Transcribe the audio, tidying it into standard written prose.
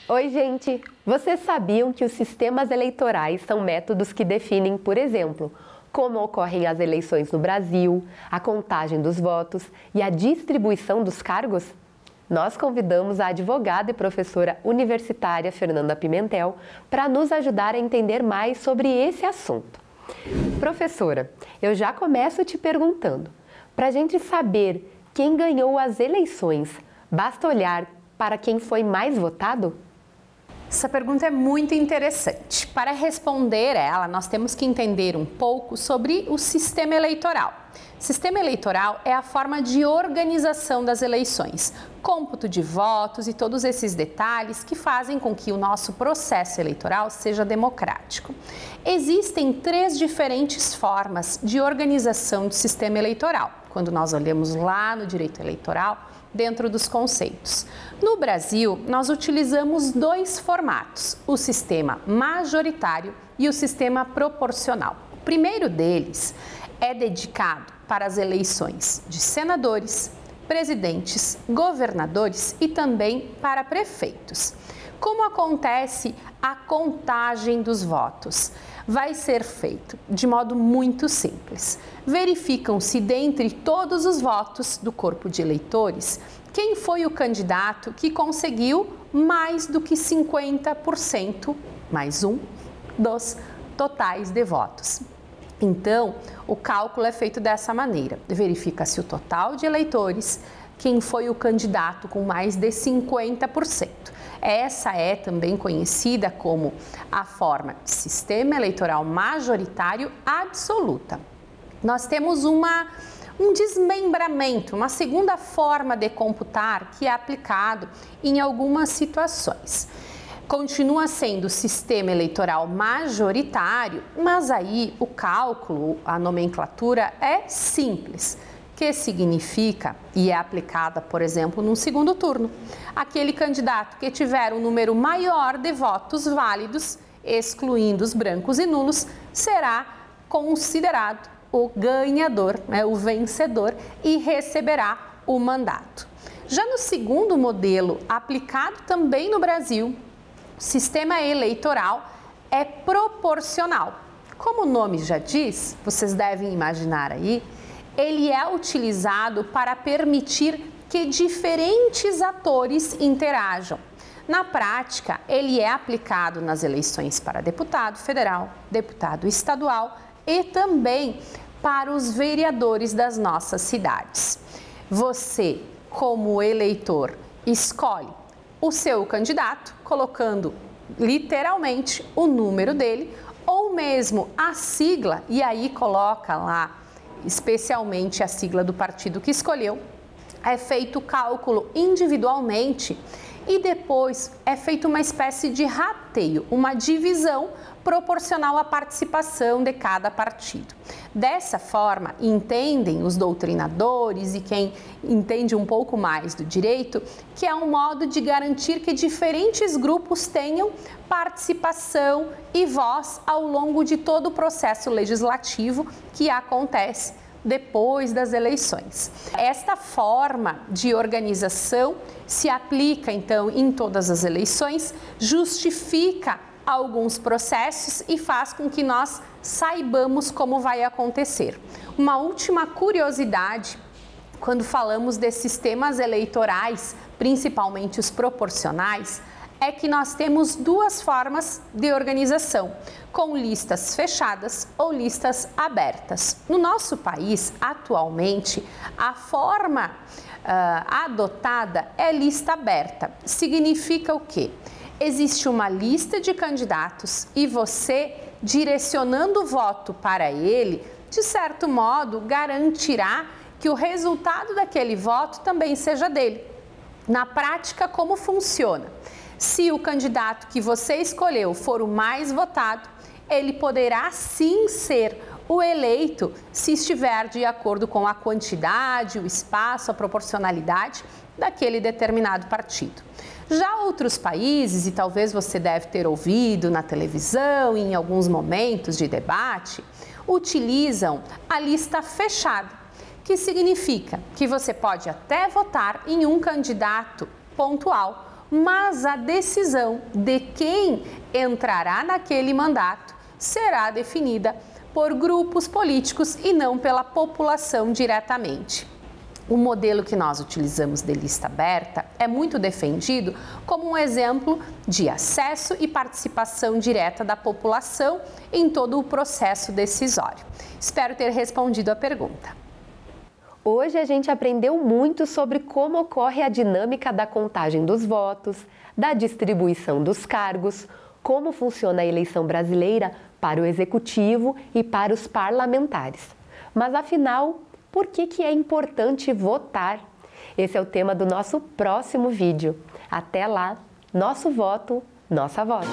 Oi, gente! Vocês sabiam que os sistemas eleitorais são métodos que definem, por exemplo, como ocorrem as eleições no Brasil, a contagem dos votos e a distribuição dos cargos? Nós convidamos a advogada e professora universitária Fernanda Pimentel para nos ajudar a entender mais sobre esse assunto. Professora, eu já começo te perguntando, para a gente saber quem ganhou as eleições, basta olhar para quem foi mais votado? Essa pergunta é muito interessante. Para responder ela, nós temos que entender um pouco sobre o sistema eleitoral. O sistema eleitoral é a forma de organização das eleições, cômputo de votos e todos esses detalhes que fazem com que o nosso processo eleitoral seja democrático. Existem 3 diferentes formas de organização do sistema eleitoral, quando nós olhamos lá no direito eleitoral, dentro dos conceitos. No Brasil, nós utilizamos 2 formatos, o sistema majoritário e o sistema proporcional. O primeiro deles é dedicado para as eleições de senadores, presidentes, governadores e também para prefeitos. Como acontece a contagem dos votos? Vai ser feito de modo muito simples. Verificam-se dentre todos os votos do corpo de eleitores quem foi o candidato que conseguiu mais do que 50% mais um dos totais de votos. Então, o cálculo é feito dessa maneira. Verifica-se o total de eleitores, quem foi o candidato com mais de 50%. Essa é também conhecida como a forma de sistema eleitoral majoritário absoluta. Nós temos um desmembramento, uma segunda forma de computar que é aplicado em algumas situações. Continua sendo o sistema eleitoral majoritário, mas aí o cálculo, a nomenclatura é simples, que significa, e é aplicada, por exemplo, num segundo turno, aquele candidato que tiver um número maior de votos válidos, excluindo os brancos e nulos, será considerado o ganhador, o vencedor, e receberá o mandato. Já no segundo modelo, aplicado também no Brasil, o sistema eleitoral é proporcional. Como o nome já diz, vocês devem imaginar aí, ele é utilizado para permitir que diferentes atores interajam. Na prática, ele é aplicado nas eleições para deputado federal, deputado estadual e também para os vereadores das nossas cidades. Você, como eleitor, escolhe o seu candidato, colocando literalmente o número dele, ou mesmo a sigla, e aí coloca lá especialmente a sigla do partido que escolheu. É feito o cálculo individualmente e depois é feita uma espécie de rateio, uma divisão proporcional à participação de cada partido. Dessa forma, entendem os doutrinadores e quem entende um pouco mais do direito que é um modo de garantir que diferentes grupos tenham participação e voz ao longo de todo o processo legislativo que acontece depois das eleições. Esta forma de organização se aplica, então, em todas as eleições, justifica alguns processos e faz com que nós saibamos como vai acontecer. Uma última curiosidade, quando falamos de sistemas eleitorais, principalmente os proporcionais, é que nós temos 2 formas de organização, com listas fechadas ou listas abertas. No nosso país, atualmente, a forma adotada é lista aberta. Significa o quê? Existe uma lista de candidatos e você, direcionando o voto para ele, de certo modo, garantirá que o resultado daquele voto também seja dele. Na prática, como funciona? Se o candidato que você escolheu for o mais votado, ele poderá sim ser o eleito se estiver de acordo com a quantidade, o espaço, a proporcionalidade daquele determinado partido. Já outros países, e talvez você deve ter ouvido na televisão e em alguns momentos de debate, utilizam a lista fechada, que significa que você pode até votar em um candidato pontual, mas a decisão de quem entrará naquele mandato será definida por grupos políticos e não pela população diretamente. O modelo que nós utilizamos de lista aberta é muito defendido como um exemplo de acesso e participação direta da população em todo o processo decisório. Espero ter respondido a pergunta. Hoje a gente aprendeu muito sobre como ocorre a dinâmica da contagem dos votos, da distribuição dos cargos, como funciona a eleição brasileira para o executivo e para os parlamentares. Mas afinal, por que é importante votar? Esse é o tema do nosso próximo vídeo. Até lá, nosso voto, nossa voz.